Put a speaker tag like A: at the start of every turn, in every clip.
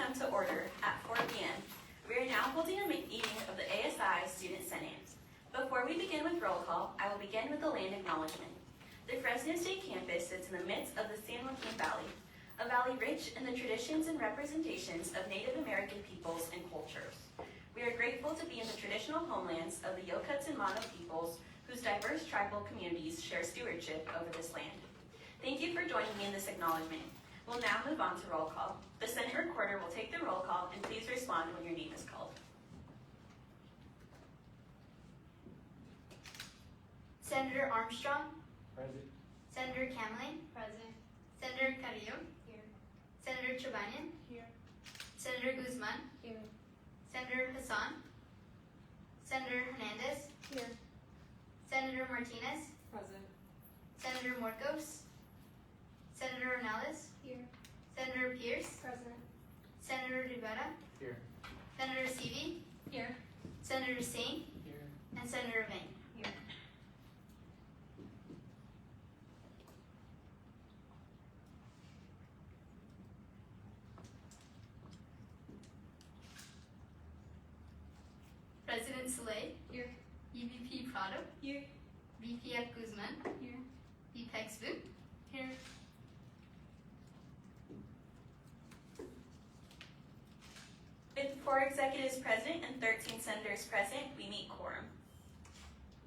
A: come to order at 4 p.m. We are now holding a meeting of the ASI Student Senate. Before we begin with roll call, I will begin with the land acknowledgement. The Fresno State campus sits in the midst of the San Joaquin Valley, a valley rich in the traditions and representations of Native American peoples and cultures. We are grateful to be in the traditional homelands of the Yokuts and Mono peoples, whose diverse tribal communities share stewardship over this land. Thank you for joining me in this acknowledgement. We'll now move on to roll call. The Senate Recorder will take the roll call, and please respond when your name is called.
B: Senator Armstrong.
C: Present.
B: Senator Kamling.
D: Present.
B: Senator Carrillo.
D: Here.
B: Senator Chobanian.
D: Here.
B: Senator Guzman.
D: Here.
B: Senator Hassan. Senator Hernandez.
D: Here.
B: Senator Martinez.
D: Present.
B: Senator Morcos. Senator Ornelas.
D: Here.
B: Senator Pierce.
D: Present.
B: Senator Rivera.
C: Here.
B: Senator Seavey.
D: Here.
B: Senator Singh.
C: Here.
B: And Senator Vang.
D: Here.
B: President Saleh.
D: Here.
B: EVP Prado.
D: Here.
B: VPF Guzman.
D: Here.
B: VPEX Vu.
D: Here.
A: With 4 executives present and 13 senators present, we meet quorum.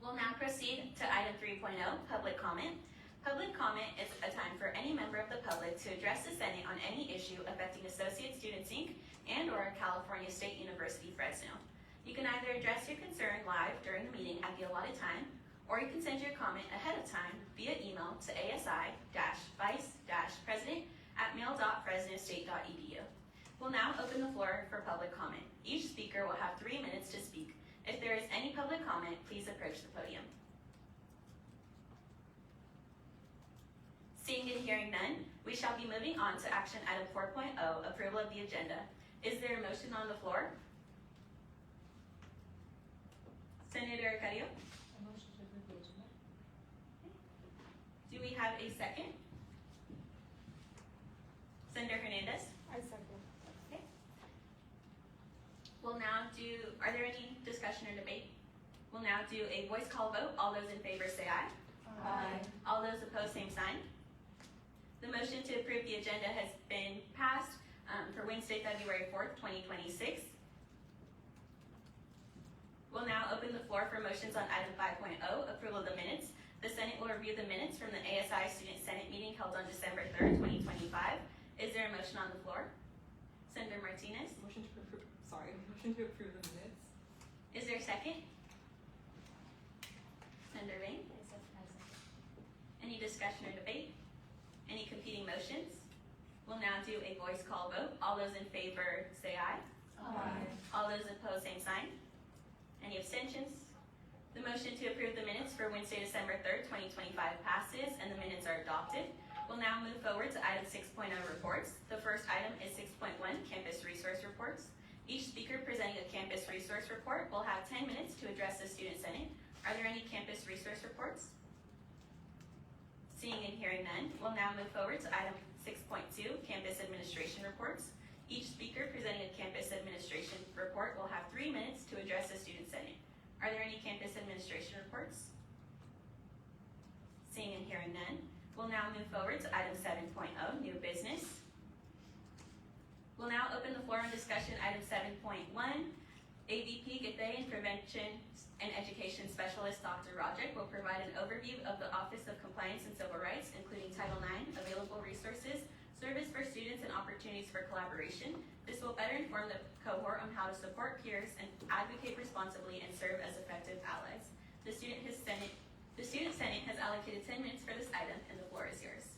A: We'll now proceed to item 3.0, public comment. Public comment is a time for any member of the public to address the Senate on any issue affecting Associate Students, Inc. and/or California State University, Fresno. You can either address your concern live during the meeting at the allotted time, or you can send your comment ahead of time via email to asi-vice-president@mail.fresnostate.edu. We'll now open the floor for public comment. Each speaker will have 3 minutes to speak. If there is any public comment, please approach the podium. Seeing and hearing none, we shall be moving on to action item 4.0, approval of the agenda. Is there a motion on the floor? Senator Carrillo,
D: A motion to approve the agenda.
A: do we have a second? Senator Hernandez?
D: I second.
A: We'll now do, are there any discussion or debate? We'll now do a voice call vote. All those in favor say aye.
D: Aye.
A: All those opposed, same sign. The motion to approve the agenda has been passed for Wednesday, February 4th, 2026. We'll now open the floor for motions on item 5.0, approval of the minutes. The Senate will review the minutes from the ASI Student Senate meeting held on December 3rd, 2025. Is there a motion on the floor? Senator Martinez,
D: Motion to approve the minutes.
A: is there a second? Senator Vang? Any discussion or debate? Any competing motions? We'll now do a voice call vote. All those in favor say aye.
D: Aye.
A: All those opposed, same sign. Any abstentions? The motion to approve the minutes for Wednesday, December 3rd, 2025 passes and the minutes are adopted. We'll now move forward to item 6.0 reports. The first item is 6.1 campus resource reports. Each speaker presenting a campus resource report will have 10 minutes to address the Student Senate. Are there any campus resource reports? Seeing and hearing none, we'll now move forward to item 6.2, campus administration reports. Each speaker presenting a campus administration report will have 3 minutes to address the Student Senate. Are there any campus administration reports? Seeing and hearing none, we'll now move forward to item 7.0, new business. We'll now open the floor on discussion item 7.1. AVP Gate and Prevention and Education Specialist Dr. Roderick will provide an overview of the Office of Compliance and Civil Rights, including Title IX, available resources, service for students, and opportunities for collaboration. This will better inform the cohort on how to support peers and advocate responsibly and serve as effective allies. The Student Senate has allocated 10 minutes for this item, and the floor is yours.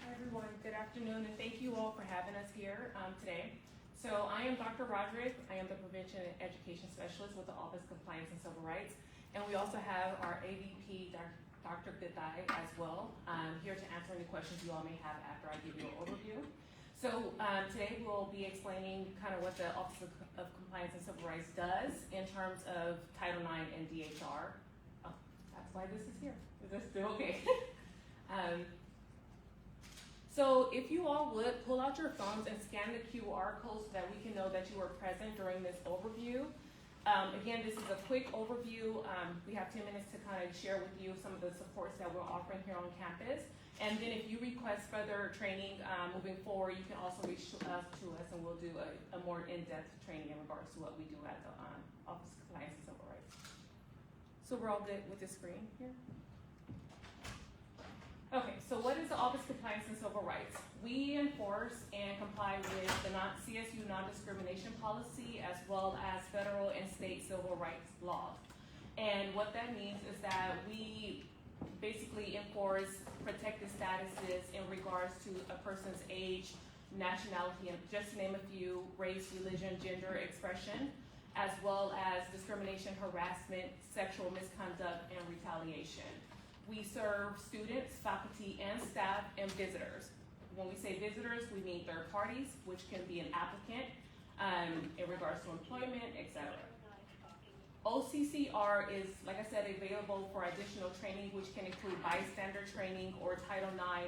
E: Hi everyone, good afternoon, and thank you all for having us here today. So I am Dr. Roderick. I am the Prevention and Education Specialist with the Office of Compliance and Civil Rights. And we also have our AVP, Dr. Goodeye, as well, here to answer any questions you all may have after I give you an overview. So today we'll be explaining kind of what the Office of Compliance and Civil Rights does in terms of Title IX and DHR. Oh, that's why this is here. Is this still okay? So if you all would, pull out your phones and scan the QR code so that we can know that you were present during this overview. Again, this is a quick overview. We have 10 minutes to kind of share with you some of the supports that we're offering here on campus. And then if you request further training moving forward, you can also reach to us and we'll do a more in-depth training in regards to what we do at the Office of Compliance and Civil Rights. So we're all good with the screen here? Okay, so what is the Office of Compliance and Civil Rights? We enforce and comply with the CSU non-discrimination policy as well as federal and state civil rights laws. And what that means is that we basically enforce protected statuses in regards to a person's age, nationality, and just to name a few, race, religion, gender expression, as well as discrimination, harassment, sexual misconduct, and retaliation. We serve students, faculty, and staff, and visitors. When we say visitors, we mean third parties, which can be an applicant in regards to employment, etc. OCCR is, like I said, available for additional training, which can include bystander training or Title IX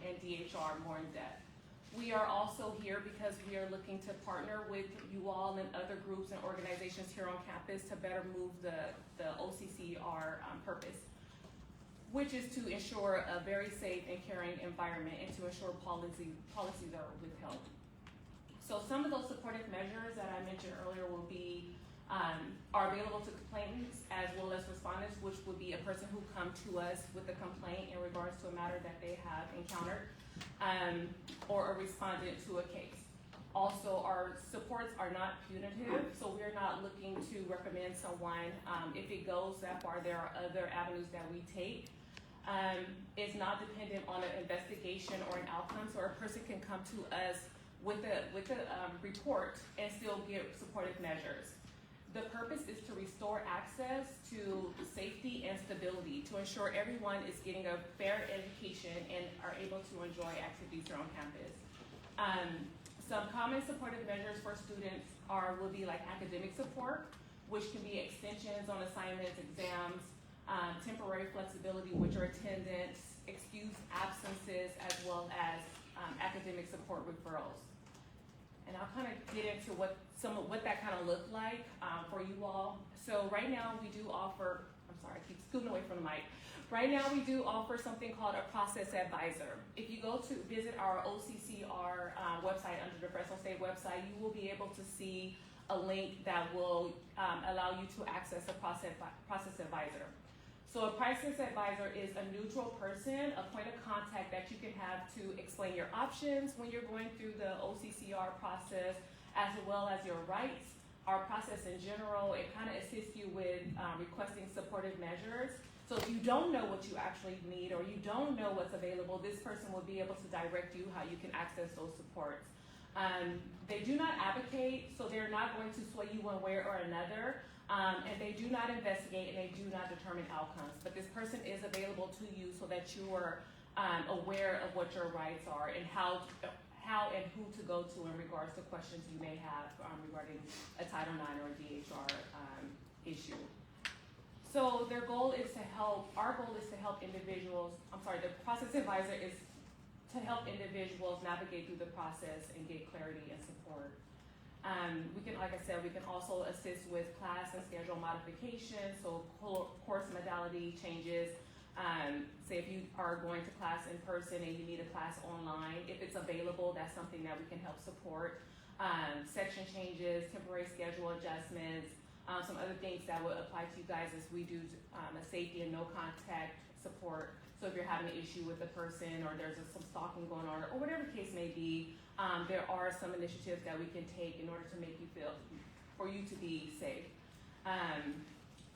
E: and DHR more in depth. We are also here because we are looking to partner with you all and other groups and organizations here on campus to better move the OCCR purpose, which is to ensure a very safe and caring environment and to ensure policies are withheld. So some of those supportive measures that I mentioned earlier will be are available to complainants as well as respondents, which would be a person who come to us with a complaint in regards to a matter that they have encountered, or a respondent to a case. Also, our supports are not punitive, so we're not looking to recommend someone. If it goes that far, there are other avenues that we take. It's not dependent on an investigation or an outcome, so a person can come to us with a report and still get supportive measures. The purpose is to restore access to safety and stability to ensure everyone is getting a fair education and are able to enjoy activities here on campus. Some common supportive measures for students will be like academic support, which can be extensions on assignments, exams, temporary flexibility, which are attendance, excused absences, as well as academic support referrals. And I'll kind of get into what that kind of looked like for you all. So right now we do offer, I'm sorry, I keep scooting away from the mic. Right now we do offer something called a process advisor. If you go to visit our OCCR website under the Fresno State website, you will be able to see a link that will allow you to access a process advisor. So a process advisor is a neutral person, a point of contact that you can have to explain your options when you're going through the OCCR process, as well as your rights. Our process in general, it kind of assists you with requesting supportive measures. So if you don't know what you actually need or you don't know what's available, this person will be able to direct you how you can access those supports. They do not advocate, so they're not going to sway you one way or another. And they do not investigate and they do not determine outcomes. But this person is available to you so that you are aware of what your rights are and how and who to go to in regards to questions you may have regarding a Title IX or a DHR issue. So our goal is to help individuals, the process advisor is to help individuals navigate through the process and get clarity and support. We can, like I said, we can also assist with class and schedule modifications, so course modality changes. Say if you are going to class in person and you need a class online, if it's available, that's something that we can help support. Section changes, temporary schedule adjustments, some other things that would apply to you guys is we do a safety and no contact support. So if you're having an issue with a person or there's some stalking going on or whatever the case may be, there are some initiatives that we can take in order to make you feel, for you to be safe.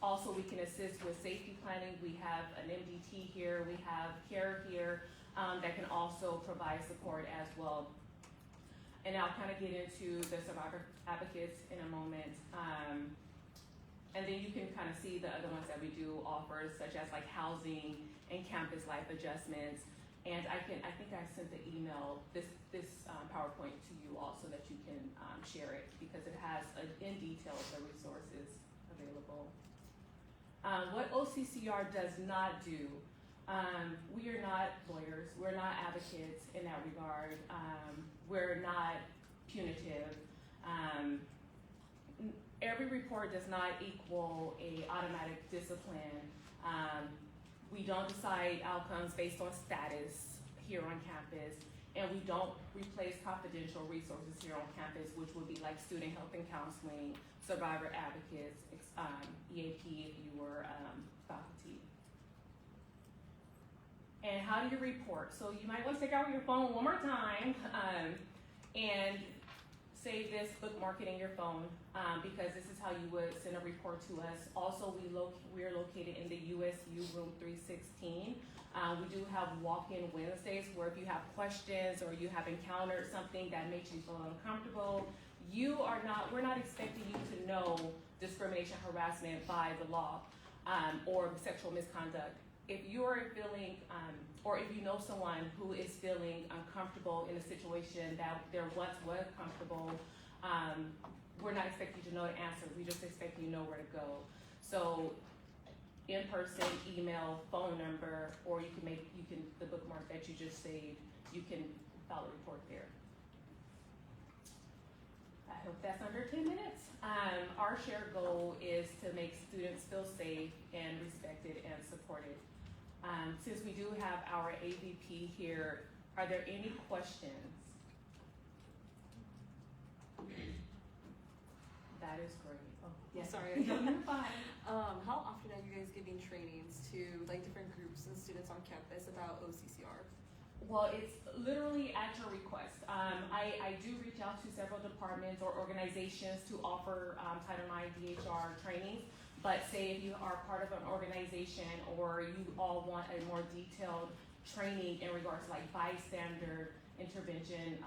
E: Also, we can assist with safety planning. We have an MDT here, we have CARE here that can also provide support as well. And I'll kind of get into the survivor advocates in a moment. And then you can kind of see the other ones that we do offer, such as like housing and campus life adjustments. And I think I sent the email, this PowerPoint to you all so that you can share it because it has in detail the resources available. What OCCR does not do, We are not lawyers, we're not advocates in that regard, we're not punitive. Every report does not equal a automatic discipline. We don't decide outcomes based on status here on campus, and we don't replace confidential resources here on campus, which would be like student health and counseling, survivor advocates, EAP if you were faculty. And how do you report? So you might want to take out your phone one more time and save this, bookmark it in your phone, because this is how you would send a report to us. Also, we are located in the USU room 316. We do have walk-in Wednesdays where if you have questions or you have encountered something that makes you feel uncomfortable, we're not expecting you to know discrimination, harassment by the law, or sexual misconduct. If you're feeling, or if you know someone who is feeling uncomfortable in a situation that there once was comfortable, we're not expecting you to know the answer. We just expect you to know where to go. So, in person, email, phone number, or you can the bookmark that you just saved, you can file a report there. I hope that's under 10 minutes. Our shared goal is to make students feel safe and respected and supported. Since we do have our AVP here, are there any questions? That is great. Oh, yes.
D: Sorry.
E: Fine.
D: How often are you guys giving trainings to like different groups and students on campus about OCCR?
E: Well, it's literally at your request. I do reach out to several departments or organizations to offer Title IX DHR trainings. But say if you are part of an organization or you all want a more detailed training in regards to like bystander intervention,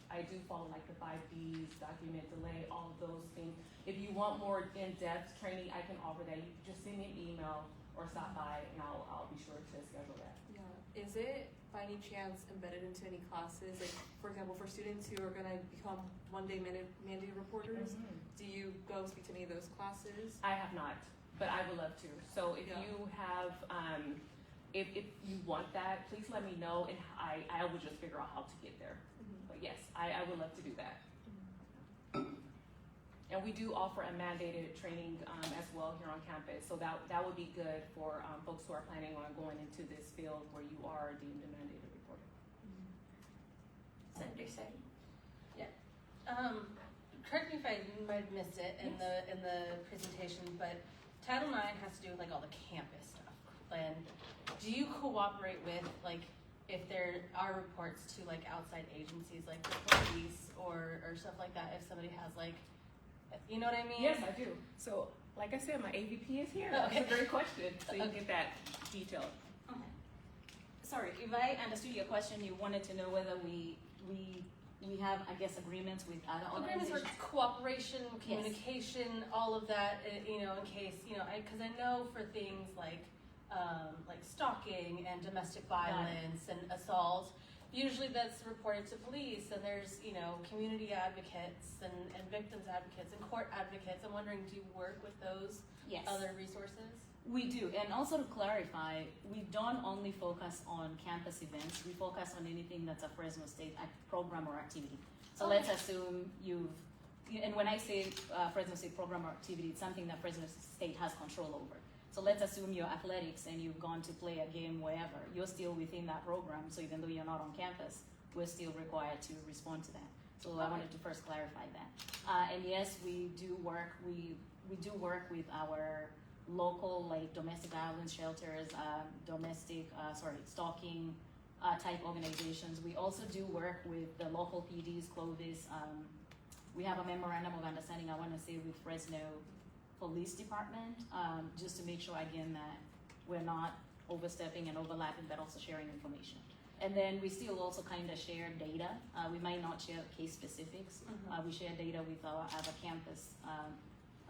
E: I do follow like the 5 Ds, document, delay, all of those things. If you want more in-depth training, I can offer that. You can just send me an email or stop by and I'll be sure to schedule that.
D: Yeah. Is it by any chance embedded into any classes? Like, for example, for students who are going to become one-day mandated reporters, do you go speak to any of those classes?
E: I have not, but I would love to. So if you have, if you want that, please let me know and I will just figure out how to get there. But yes, I would love to do that. And we do offer a mandated training as well here on campus. So that would be good for folks who are planning on going into this field where you are deemed a mandated reporter.
A: Senator Seddy.
C: Correct me if I might have missed it in the presentation, but Title IX has to do with like all the campus stuff. And do you cooperate with like if there are reports to like outside agencies like the police or stuff like that? If somebody has like, you know what I mean?
E: Yes, I do. So like I said, my AVP is here.
C: Okay.
E: That's a great question. So you get that detailed.
F: Okay. Sorry, if I understood your question, you wanted to know whether we have, I guess, agreements with other
C: Agreements
F: organizations.
C: for cooperation, communication, all of that, you know, in case, you know, because I know for things like stalking and domestic violence and assault, usually that's reported to police, and there's, you know, community advocates and victims advocates and court advocates. I'm wondering, do you work with those
F: Yes,
C: other resources?
F: we do. And also to clarify, we don't only focus on campus events. We focus on anything that's a Fresno State program or activity. So let's assume and when I say Fresno State program or activity, it's something that Fresno State has control over. So let's assume you're athletics and you've gone to play a game wherever. You're still within that program, so even though you're not on campus, we're still required to respond to that. So I wanted to first clarify that. And yes, we do work. We do work with our local, like domestic violence shelters, stalking type organizations. We also do work with the local PDs, Clovis. We have a memorandum of understanding, I want to say, with Fresno Police Department, just to make sure, again, that we're not overstepping and overlapping, but also sharing information. And then we still also kind of share data. We might not share case specifics. We share data with our other campus,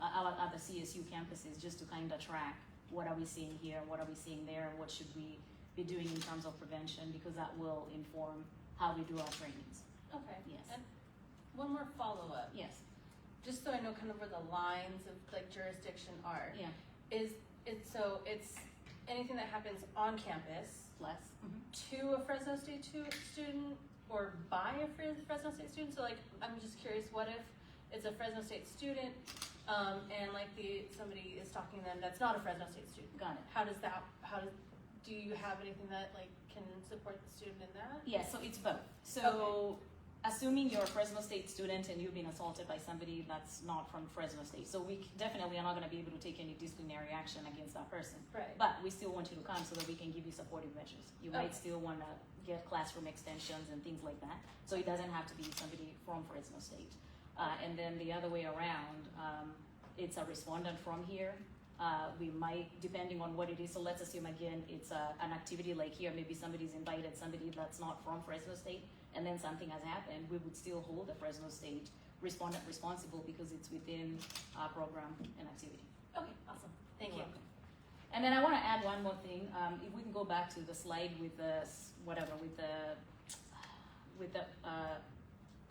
F: our other CSU campuses, just to kind of track what are we seeing here, what are we seeing there, what should we be doing in terms of prevention, because that will inform how we do our trainings.
C: Okay.
F: Yes.
C: And one more follow-up.
F: Yes.
C: Just so I know kind of where the lines of like jurisdiction are.
F: Yeah.
C: It's anything that happens on campus
F: Less.
C: to a Fresno State student or by a Fresno State student? So like, I'm just curious, what if it's a Fresno State student, and like somebody is talking to them that's not a Fresno State student?
F: Got it.
C: Do you have anything that like can support the student in that?
F: Yeah, so it's both. So assuming you're a Fresno State student and you've been assaulted by somebody that's not from Fresno State, so we definitely are not going to be able to take any disciplinary action against that person.
C: Right.
F: But we still want you to come so that we can give you supportive measures. You might
C: Okay.
F: still want to get classroom extensions and things like that. So it doesn't have to be somebody from Fresno State. And then the other way around, it's a respondent from here. We might, depending on what it is, so let's assume again, it's an activity like here, maybe somebody's invited somebody that's not from Fresno State, and then something has happened, we would still hold the Fresno State respondent responsible because it's within our program and activity.
C: Okay, awesome. Thank you.
F: You're welcome. And then I want to add one more thing. If we can go back to the slide with the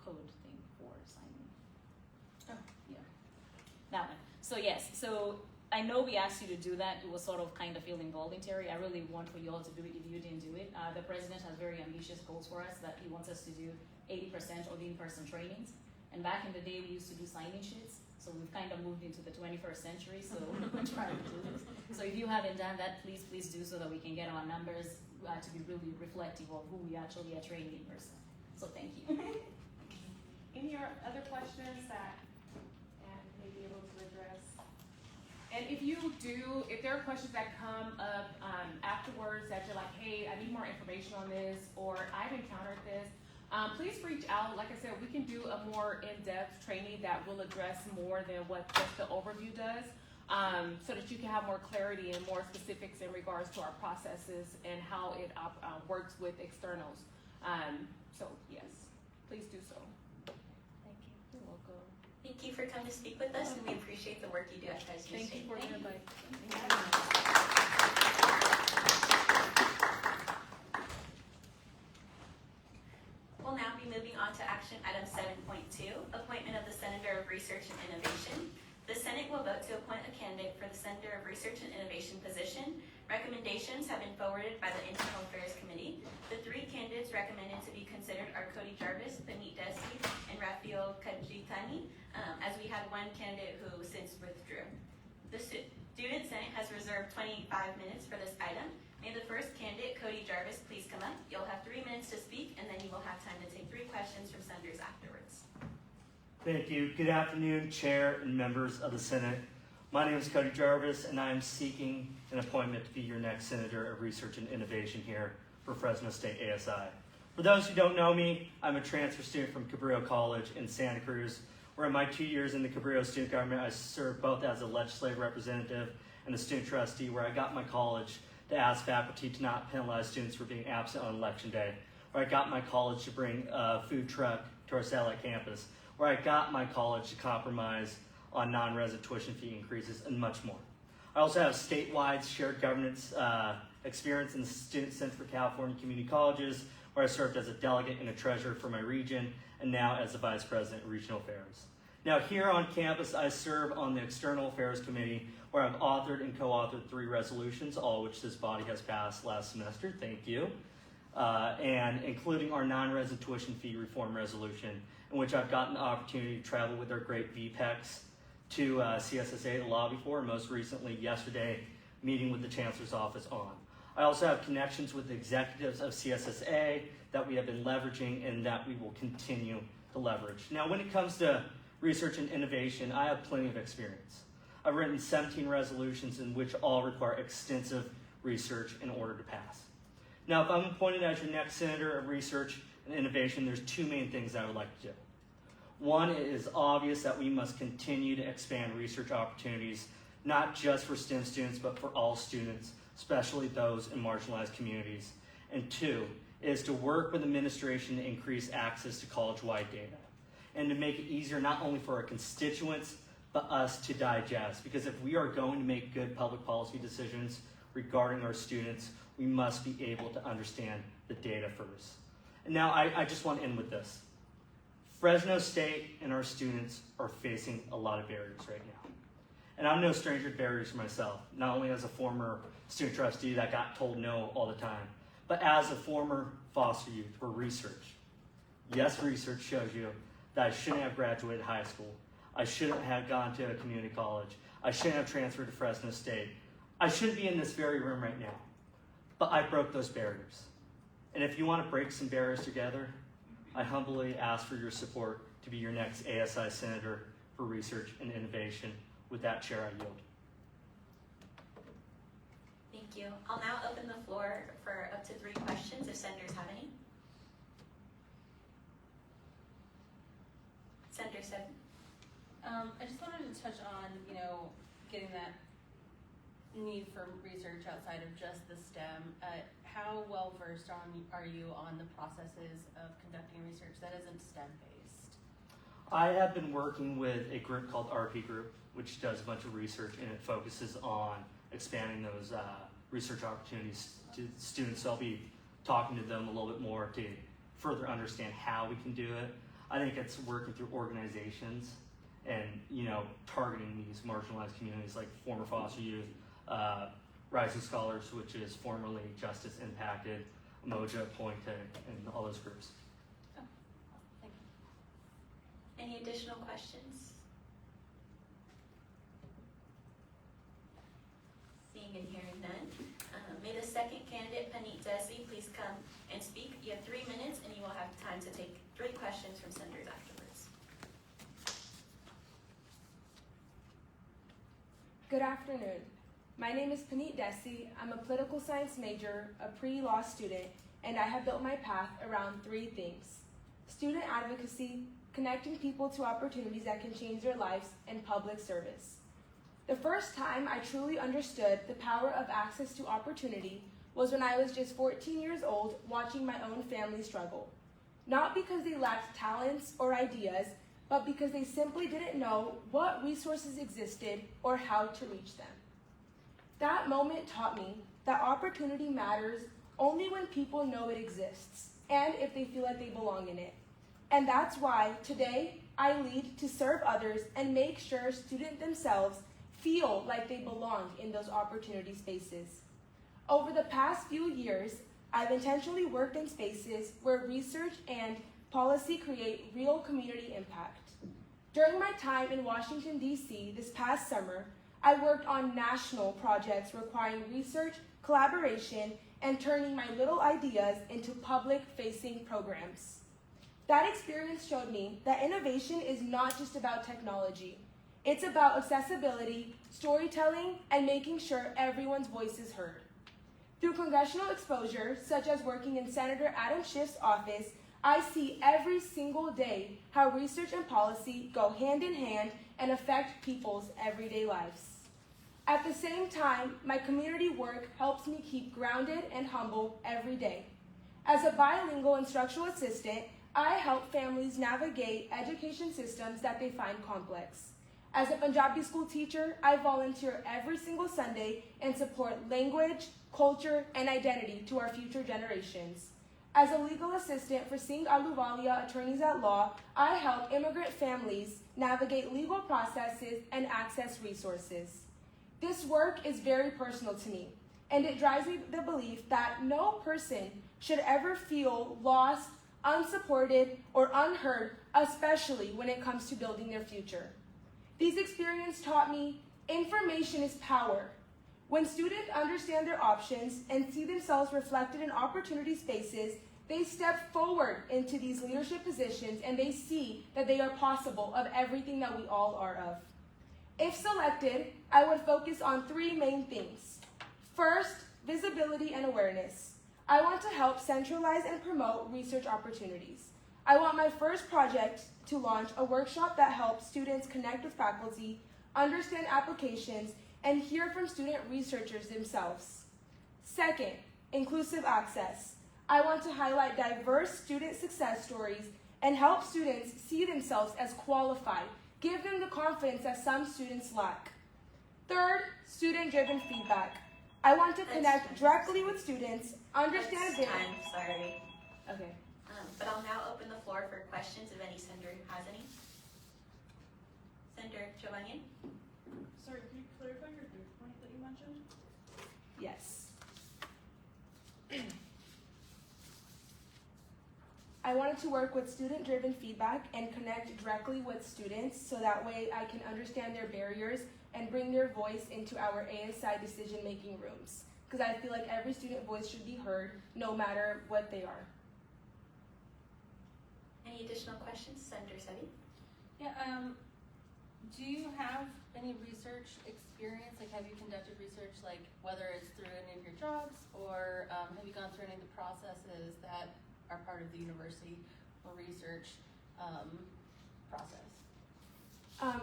F: code thing for signing.
C: Oh.
F: Yeah, that one. So yes, so I know we asked you to do that. It was sort of kind of feeling voluntary. I really want for you all to do it if you didn't do it. The president has very ambitious goals for us that he wants us to do 80% of in-person trainings. And back in the day, we used to do sign-in sheets. So we've kind of moved into the 21st century, so we're trying to do this. So if you haven't done that, please do so that we can get our numbers to be really reflective of who we actually are training in person. So thank you.
E: Any other questions that Anne may be able to address? And if there are questions that come up afterwards that you're like, hey, I need more information on this, or I've encountered this, please reach out. Like I said, we can do a more in-depth training that will address more than what just the overview does, so that you can have more clarity and more specifics in regards to our processes and how it works with externals. So yes, please do so.
C: Thank you.
F: You're welcome.
A: Thank you for coming to speak with us, and we appreciate the work you do at Fresno
E: Thank
A: State.
E: you for the invite.
A: We'll now be moving on to action item 7.2, appointment of the Senator of Research and Innovation. The Senate will vote to appoint a candidate for the Senator of Research and Innovation position. Recommendations have been forwarded by the Internal Affairs Committee. The three candidates recommended to be considered are Cody Jarvis, Panit Desi, and Rafael Kajitani, as we had one candidate who since withdrew. The Student Senate has reserved 25 minutes for this item. May the first candidate, Cody Jarvis, please come up. You'll have 3 minutes to speak, and then you will have time to take 3 questions from senators afterwards.
G: Thank you. Good afternoon, Chair and members of the Senate. My name is Cody Jarvis, and I am seeking an appointment to be your next Senator of Research and Innovation here for Fresno State ASI. For those who don't know me, I'm a transfer student from Cabrillo College in Santa Cruz, where in my 2 years in the Cabrillo student government, I served both as a legislative representative and a student trustee, where I got my college to ask faculty to not penalize students for being absent on election day, where I got my college to bring a food truck to our satellite campus, where I got my college to compromise on non-resident tuition fee increases, and much more. I also have statewide shared governance experience in the Student Center for California Community Colleges, where I served as a delegate and a treasurer for my region, and now as the vice president of regional affairs. Now here on campus, I serve on the External Affairs Committee, where I've authored and co-authored 3 resolutions, all which this body has passed last semester, thank you, and including our non-resident tuition fee reform resolution, in which I've gotten the opportunity to travel with our great VPEX to CSSA to lobby for, and most recently yesterday, meeting with the Chancellor's Office on. I also have connections with the executives of CSSA that we have been leveraging and that we will continue to leverage. Now, when it comes to research and innovation, I have plenty of experience. I've written 17 resolutions in which all require extensive research in order to pass. Now, if I'm appointed as your next Senator of Research and Innovation, there's 2 main things I would like to do. One, it is obvious that we must continue to expand research opportunities, not just for STEM students, but for all students, especially those in marginalized communities. And 2, is to work with administration to increase access to college-wide data and to make it easier not only for our constituents, but us to digest. Because if we are going to make good public policy decisions regarding our students, we must be able to understand the data first. And now I just want to end with this. Fresno State and our students are facing a lot of barriers right now. And I'm no stranger to barriers myself, not only as a former student trustee that got told no all the time. But as a former foster youth for research, yes, research shows you that I shouldn't have graduated high school. I shouldn't have gone to a community college. I shouldn't have transferred to Fresno State. I shouldn't be in this very room right now. But I broke those barriers. And if you want to break some barriers together, I humbly ask for your support to be your next ASI Senator for Research and Innovation. With that, Chair, I yield.
A: Thank you. I'll now open the floor for up to 3 questions if senators have any. Senator Seven.
C: I just wanted to touch on, getting that need for research outside of just the STEM. How well versed are you on the processes of conducting research that isn't STEM based?
G: I have been working with a group called RP Group, which does a bunch of research, and it focuses on expanding those research opportunities to students. So I'll be talking to them a little bit more to further understand how we can do it. I think it's working through organizations and, targeting these marginalized communities like former foster youth, Rising Scholars, which is formerly Justice Impacted, Moja, Pointe, and all those groups.
C: Oh, thank you.
A: Any additional questions? Seeing and hearing none. May the second candidate, Panit Desi, please come and speak. You have 3 minutes and you will have time to take 3 questions from senators afterwards.
H: Good afternoon. My name is Panit Desi. I'm a political science major, a pre-law student, and I have built my path around 3 things: student advocacy, connecting people to opportunities that can change their lives, and public service. The first time I truly understood the power of access to opportunity was when I was just 14 years old watching my own family struggle. Not because they lacked talents or ideas, but because they simply didn't know what resources existed or how to reach them. That moment taught me that opportunity matters only when people know it exists and if they feel like they belong in it. And that's why today I lead to serve others and make sure students themselves feel like they belong in those opportunity spaces. Over the past few years, I've intentionally worked in spaces where research and policy create real community impact. During my time in Washington, D.C. this past summer, I worked on national projects requiring research, collaboration, and turning my little ideas into public-facing programs. That experience showed me that innovation is not just about technology. It's about accessibility, storytelling, and making sure everyone's voice is heard. Through congressional exposure, such as working in Senator Adam Schiff's office, I see every single day how research and policy go hand in hand and affect people's everyday lives. At the same time, my community work helps me keep grounded and humble every day. As a bilingual instructional assistant, I help families navigate education systems that they find complex. As a Punjabi school teacher, I volunteer every single Sunday and support language, culture, and identity to our future generations. As a legal assistant for Singh Ahluwalia Attorneys at Law, I help immigrant families navigate legal processes and access resources. This work is very personal to me, and it drives me the belief that no person should ever feel lost, unsupported, or unheard, especially when it comes to building their future. These experiences taught me information is power. When students understand their options and see themselves reflected in opportunity spaces, they step forward into these leadership positions and they see that they are possible of everything that we all are of. If selected, I would focus on 3 main things. First, visibility and awareness. I want to help centralize and promote research opportunities. I want my first project to launch a workshop that helps students connect with faculty, understand applications, and hear from student researchers themselves. Second, inclusive access. I want to highlight diverse student success stories and help students see themselves as qualified, give them the confidence that some students lack. Third, student-driven feedback. I want to connect directly with students, understand their...
A: Time, sorry.
H: Okay.
A: But I'll now open the floor for questions if any senator has any. Senator Giovanni?
I: Sorry, can you clarify your third point that you mentioned?
H: Yes. I wanted to work with student-driven feedback and connect directly with students so that way I can understand their barriers and bring their voice into our ASI decision-making rooms. Because I feel like every student voice should be heard, no matter what they are.
A: Any additional questions, Senator Sevi?
C: Yeah, do you have any research experience? Like, have you conducted research, like, whether it's through any of your jobs, or have you gone through any of the processes that are part of the university or research process?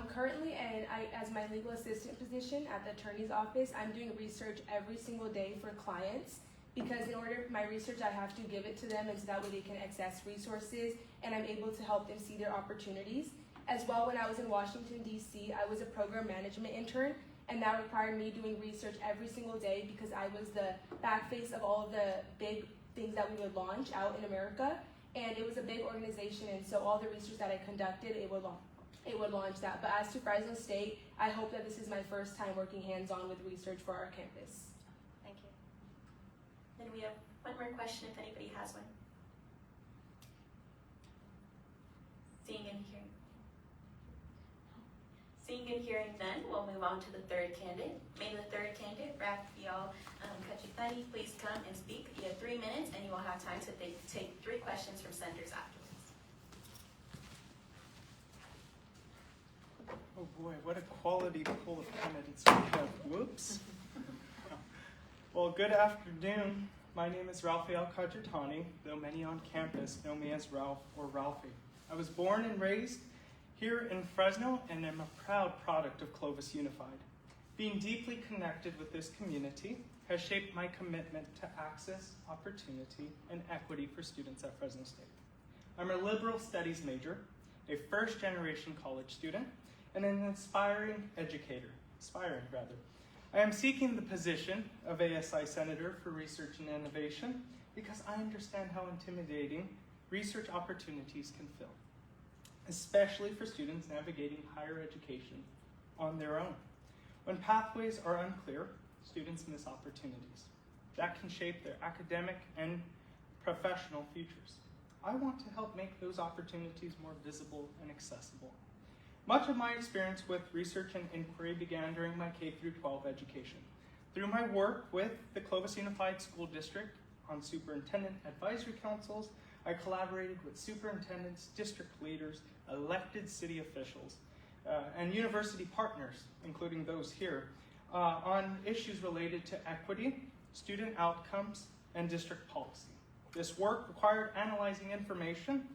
H: Currently, and as my legal assistant position at the attorney's office, I'm doing research every single day for clients because in order for my research, I have to give it to them and so that way they can access resources and I'm able to help them see their opportunities. As well, when I was in Washington, D.C., I was a program management intern and that required me doing research every single day because I was the back face of all of the big things that we would launch out in America. And it was a big organization and so all the research that I conducted, it would launch that. But as to Fresno State, I hope that this is my first time working hands-on with research for our campus.
C: Thank you.
A: Then we have one more question if anybody has one. Seeing and hearing none, we'll move on to the third candidate. May the third candidate, Raphael Kachifani, please come and speak. You have 3 minutes and you will have time to take 3 questions from senators afterwards.
I: Oh boy, what a quality pool of candidates we have. Whoops. Well, good afternoon. My name is Raphael Kajitani, though many on campus know me as Ralph or Ralphie. I was born and raised here in Fresno and am a proud product of Clovis Unified. Being deeply connected with this community has shaped my commitment to access, opportunity, and equity for students at Fresno State. I'm a liberal studies major, a first-generation college student, and an aspiring educator. I am seeking the position of ASI Senator for Research and Innovation because I understand how intimidating research opportunities can feel, especially for students navigating higher education on their own. When pathways are unclear, students miss opportunities that can shape their academic and professional futures. I want to help make those opportunities more visible and accessible. Much of my experience with research and inquiry began during my K-12 education. Through my work with the Clovis Unified School District on superintendent advisory councils, I collaborated with superintendents, district leaders, elected city officials, and university partners, including those here, on issues related to equity, student outcomes, and district policy. This work required analyzing information,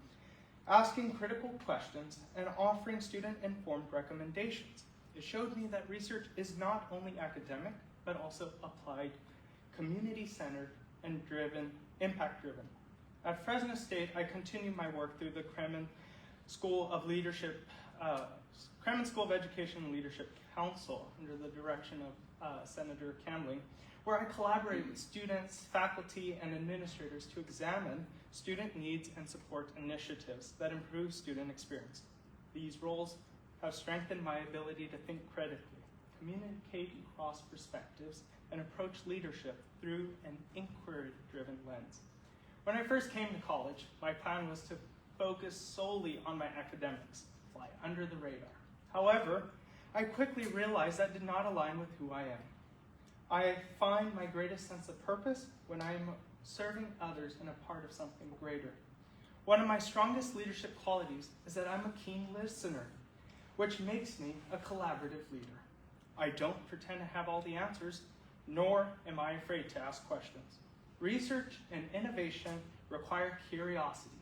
I: asking critical questions, and offering student-informed recommendations. It showed me that research is not only academic, but also applied, community-centered, and impact-driven. At Fresno State, I continued my work through the Kremen School of Education and Leadership Council under the direction of Senator Camling, where I collaborate with students, faculty, and administrators to examine student needs and support initiatives that improve student experience. These roles have strengthened my ability to think critically, communicate across perspectives, and approach leadership through an inquiry-driven lens. When I first came to college, my plan was to focus solely on my academics, fly under the radar. However, I quickly realized that did not align with who I am. I find my greatest sense of purpose when I am serving others and a part of something greater. One of my strongest leadership qualities is that I'm a keen listener, which makes me a collaborative leader. I don't pretend to have all the answers, nor am I afraid to ask questions. Research and innovation require curiosity,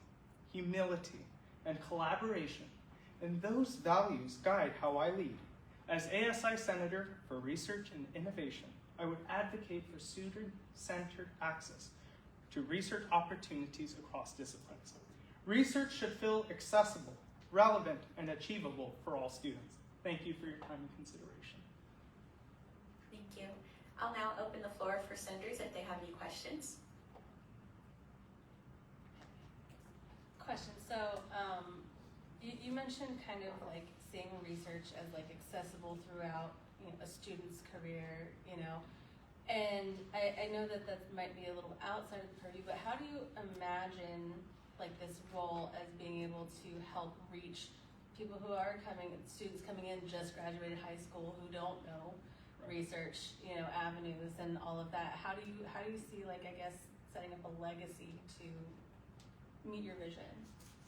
I: humility, and collaboration, and those values guide how I lead. As ASI Senator for Research and Innovation, I would advocate for student-centered access to research opportunities across disciplines. Research should feel accessible, relevant, and achievable for all students. Thank you for your time and consideration.
A: Thank you. I'll now open the floor for senators if they have any questions.
C: Question. So, you mentioned kind of like seeing research as like accessible throughout a student's career, and I know that might be a little outside of the purview, but how do you imagine like this role as being able to help reach people who are students coming in just graduated high school who don't know research, avenues and all of that. How do you see, like, I guess, setting up a legacy to meet your vision?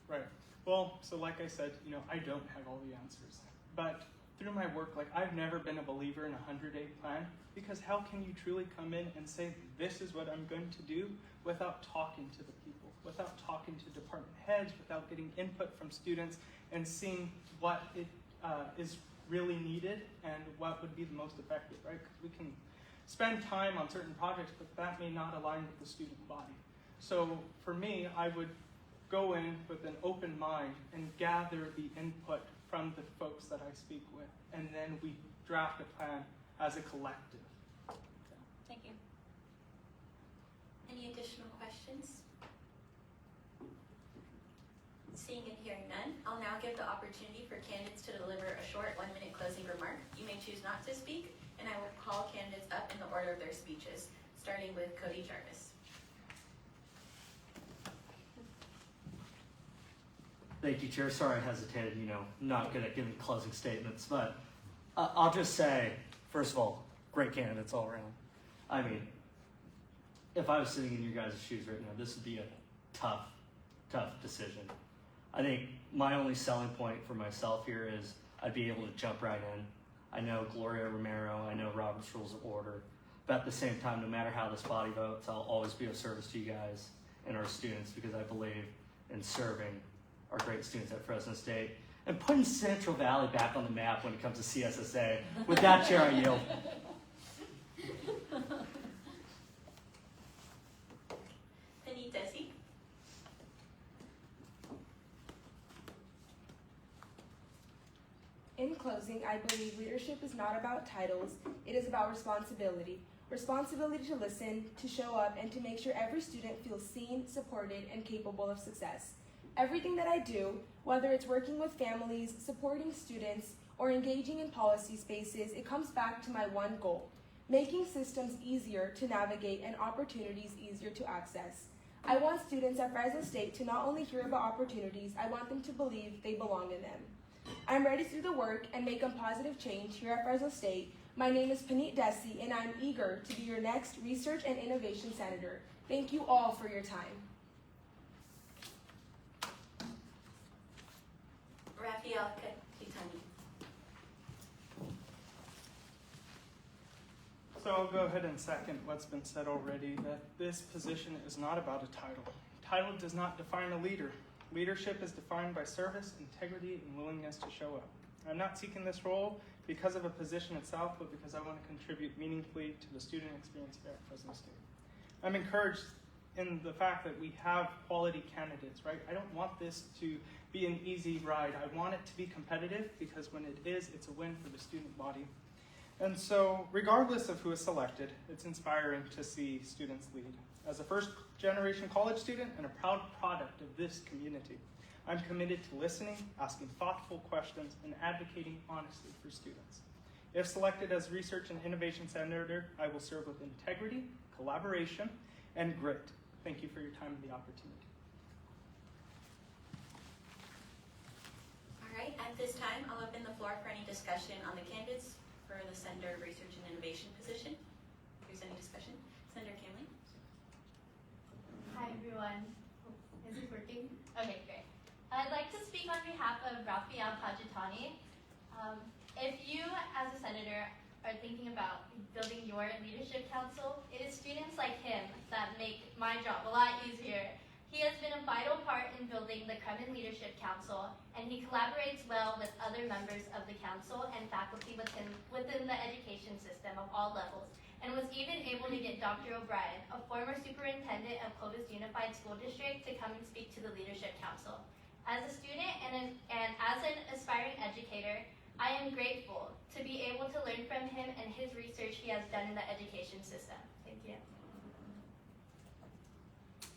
I: Right. Well, so like I said, I don't have all the answers. But through my work, like, I've never been a believer in a 100-day plan, because how can you truly come in and say, this is what I'm going to do, without talking to the people, without talking to department heads, without getting input from students and seeing what is really needed and what would be the most effective, right? Because we can spend time on certain projects, but that may not align with the student body. So for me, I would go in with an open mind and gather the input from the folks that I speak with, and then we draft a plan as a collective.
C: Thank you.
A: Any additional questions? Seeing and hearing none, I'll now give the opportunity for candidates to deliver a short 1-minute closing remark. You may choose not to speak, and I will call candidates up in the order of their speeches, starting with Cody Jarvis.
G: Thank you, Chair. Sorry I hesitated, not good at giving closing statements, but I'll just say, first of all, great candidates all around. I mean, if I was sitting in your guys' shoes right now, this would be a tough decision. I think my only selling point for myself here is I'd be able to jump right in. I know Gloria Romero, I know Robert's Rules of Order, but at the same time, no matter how this body votes, I'll always be of service to you guys and our students, because I believe in serving our great students at Fresno State and putting Central Valley back on the map when it comes to CSSA. With that, Chair, I yield.
A: Penny Desi.
H: In closing, I believe leadership is not about titles, it is about responsibility. Responsibility to listen, to show up, and to make sure every student feels seen, supported, and capable of success. Everything that I do, whether it's working with families, supporting students, or engaging in policy spaces, it comes back to my one goal: making systems easier to navigate and opportunities easier to access. I want students at Fresno State to not only hear about opportunities, I want them to believe they belong in them. I'm ready to do the work and make a positive change here at Fresno State. My name is Panit Desi, and I'm eager to be your next Research and Innovation Senator. Thank you all for your time.
A: Raphael Kitani.
I: So I'll go ahead and second what's been said already, that this position is not about a title. Title does not define a leader. Leadership is defined by service, integrity, and willingness to show up. I'm not seeking this role because of a position itself, but because I want to contribute meaningfully to the student experience here at Fresno State. I'm encouraged in the fact that we have quality candidates, right? I don't want this to be an easy ride. I want it to be competitive, because when it is, it's a win for the student body. And so, regardless of who is selected, it's inspiring to see students lead. As a first-generation college student and a proud product of this community, I'm committed to listening, asking thoughtful questions, and advocating honestly for students. If selected as Research and Innovation Senator, I will serve with integrity, collaboration, and grit. Thank you for your time and the opportunity.
A: All right, at this time, I'll open the floor for any discussion on the candidates for the Senator of Research and Innovation position. If there's any discussion. Senator Camley.
B: Hi everyone. Is it working? Okay, great. I'd like to speak on behalf of Raphael Kajitani. If you, as a senator, are thinking about building your leadership council, it is students like him that make my job a lot easier. He has been a vital part in building the Kremen Leadership Council, and he collaborates well with other members of the council and faculty within the education system of all levels, and was even able to get Dr. O'Brien, a former superintendent of Clovis Unified School District, to come and speak to the Leadership Council. As a student and as an aspiring educator, I am grateful to be able to learn from him and his research he has done in the education system. Thank you.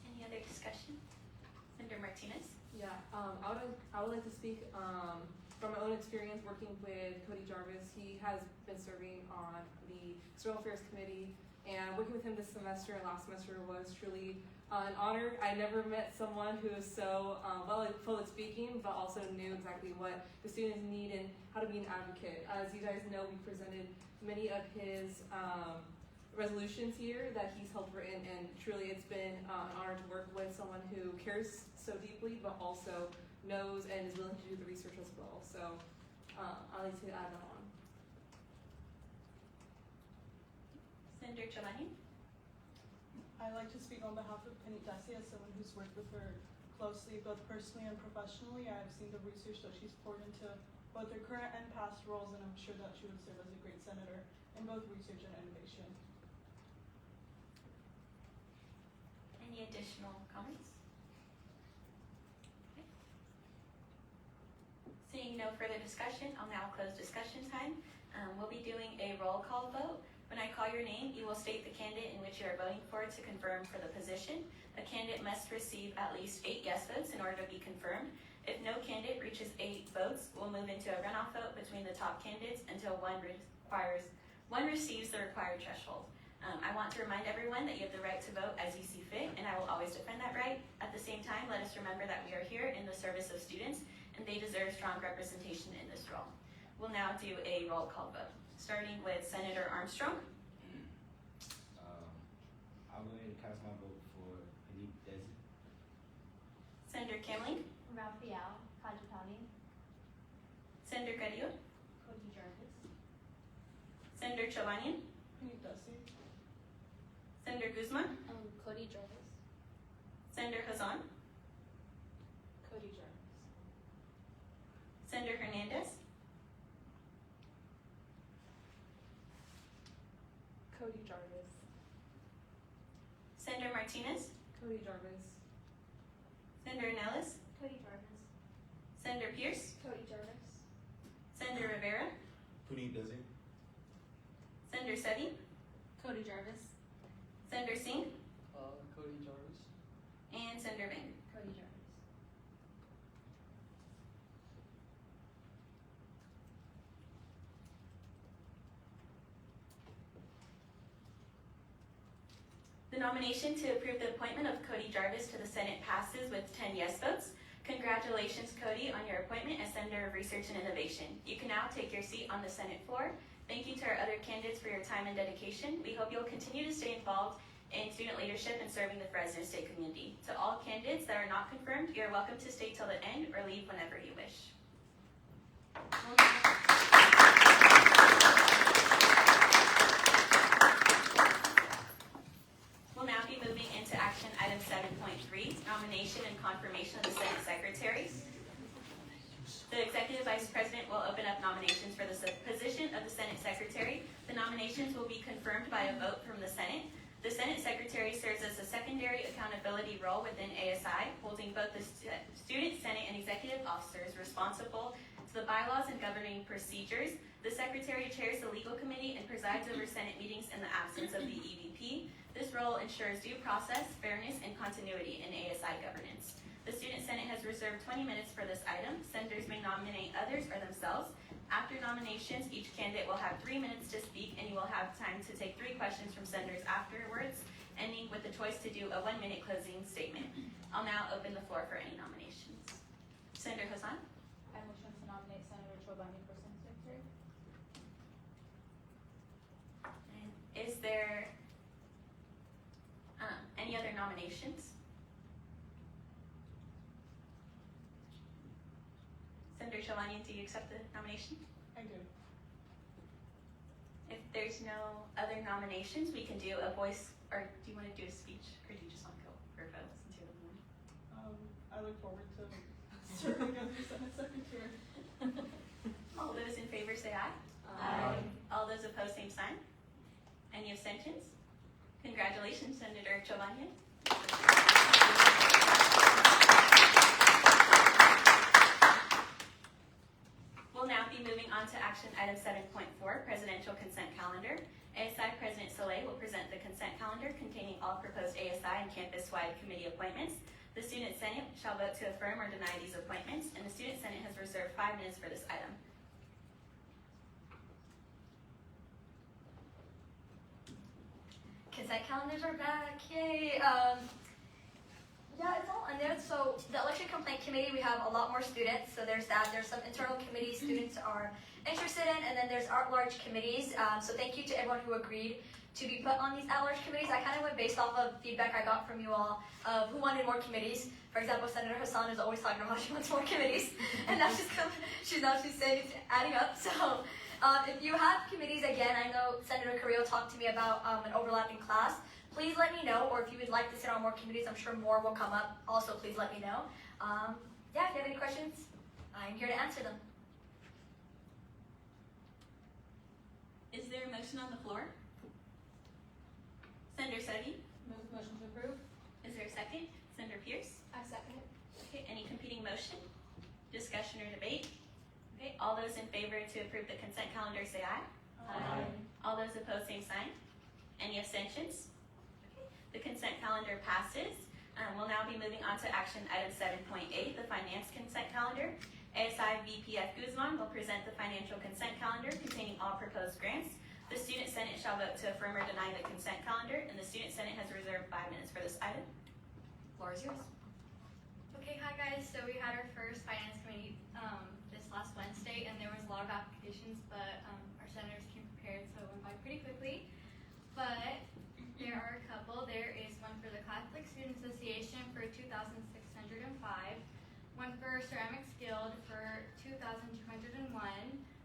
A: Any other discussion? Senator Martinez.
D: Yeah, I would like to speak from my own experience working with Cody Jarvis. He has been serving on the External Affairs Committee, and working with him this semester and last semester was truly an honor. I never met someone who is so well at public speaking, but also knew exactly what the students need and how to be an advocate. As you guys know, we presented many of his resolutions here that he's helped written, and truly it's been an honor to work with someone who cares so deeply, but also knows and is willing to do the research as well. So I'd like to add that on.
A: Senator Giovanni?
J: I'd like to speak on behalf of Penny Desi as someone who's worked with her closely, both personally and professionally. I've seen the research that she's poured into both her current and past roles, and I'm sure that she would serve as a great senator in both research and innovation.
A: Any additional comments? Okay. Seeing no further discussion, I'll now close discussion time. We'll be doing a roll call vote. When I call your name, you will state the candidate in which you are voting for to confirm for the position. A candidate must receive at least 8 yes votes in order to be confirmed. If no candidate reaches 8 votes, we'll move into a runoff vote between the top candidates until one receives the required threshold. I want to remind everyone that you have the right to vote as you see fit, and I will always defend that right. At the same time, let us remember that we are here in the service of students, and they deserve strong representation in this role. We'll now do a roll call vote, starting with Senator Armstrong.
K: I'm going to cast my vote for Penny Desi.
A: Senator Kamling.
B: Raphael Kajitani.
A: Senator Carrillo.
B: Cody Jarvis.
A: Senator Chovanian.
J: Penny Desi.
A: Senator Guzman.
B: Cody Jarvis.
A: Senator Hazan.
B: Cody Jarvis.
A: Senator Hernandez.
D: Cody Jarvis.
A: Senator Martinez.
D: Cody Jarvis.
A: Senator Nellis.
B: Cody Jarvis.
A: Senator Pierce.
B: Cody Jarvis.
A: Senator Rivera.
K: Penny Desi.
A: Senator Sethi.
B: Cody Jarvis.
A: Senator Singh.
I: Cody Jarvis.
A: And Senator Vang.
B: Cody Jarvis.
A: The nomination to approve the appointment of Cody Jarvis to the Senate passes with 10 yes votes. Congratulations, Cody, on your appointment as Senator of Research and Innovation. You can now take your seat on the Senate floor. Thank you to our other candidates for your time and dedication. We hope you'll continue to stay involved in student leadership and serving the Fresno State community. To all candidates that are not confirmed, you're welcome to stay till the end or leave whenever you wish. We'll now be moving into action item 7.3, nomination and confirmation of the Senate Secretary. The Executive Vice President will open up nominations for the position of the Senate Secretary. The nominations will be confirmed by a vote from the Senate. The Senate Secretary serves as a secondary accountability role within ASI, holding both the student, Senate, and executive officers responsible to the bylaws and governing procedures. The Secretary chairs the legal committee and presides over Senate meetings in the absence of the EVP. This role ensures due process, fairness, and continuity in ASI governance. The Student Senate has reserved 20 minutes for this item. Senators may nominate others or themselves. After nominations, each candidate will have 3 minutes to speak, and you will have time to take 3 questions from senators afterwards, ending with the choice to do a 1-minute closing statement. I'll now open the floor for any nominations. Senator Hassan?
F: I motion to nominate Senator Chobani for Senate Secretary.
A: And is there any other nominations? Senator Shalani, do you accept the nomination?
J: I do.
A: If there's no other nominations, we can do a voice, or do you want to do a speech, or do you just want to go for a vote since you're the one?
J: I look forward to serving as the Senate Secretary.
A: All those in favor say aye.
D: Aye.
A: All those opposed, same sign. Any abstentions? Congratulations, Senator Chovanian. We'll now be moving on to action item 7.4, Presidential Consent Calendar. ASI President Soleil will present the consent calendar containing all proposed ASI and campus-wide committee appointments. The Student Senate shall vote to affirm or deny these appointments, and the Student Senate has reserved 5 minutes for this item.
B: Consent calendars are back, yay!
L: Yeah, it's all on there. So the election complaint committee, we have a lot more students. So there's that. There's some internal committees students are interested in, and then there's at-large committees. So thank you to everyone who agreed to be put on these at-large committees. I kind of went based off of feedback I got from you all of who wanted more committees. For example, Senator Hassan is always talking about how she wants more committees, and now she's saying it's adding up. So if you have committees, again, I know Senator Carrillo talked to me about an overlapping class. Please let me know, or if you would like to sit on more committees, I'm sure more will come up. Also, please let me know. Yeah, if you have any questions, I'm here to answer them.
A: Is there a motion on the floor? Senator Sodi?
B: Move motion to approve.
A: Is there a second? Senator Pierce?
B: I second it.
A: Okay, any competing motion? Discussion or debate? Okay, all those in favor to approve the consent calendar say aye.
B: Aye.
A: All those opposed, same sign. Any abstentions? Okay, the consent calendar passes. We'll now be moving on to action item 7.8, the finance consent calendar. ASI VPF Guzman will present the financial consent calendar containing all proposed grants. The Student Senate shall vote to affirm or deny the consent calendar, and the Student Senate has reserved 5 minutes for this item. Floor is yours.
B: Okay, hi guys. So we had our first finance committee this last Wednesday, and there was a lot of applications, but our senators came prepared, so it went by pretty quickly. But there are a couple. There is one for the Catholic Student Association for 2,605, one for Ceramics Guild for 2,201,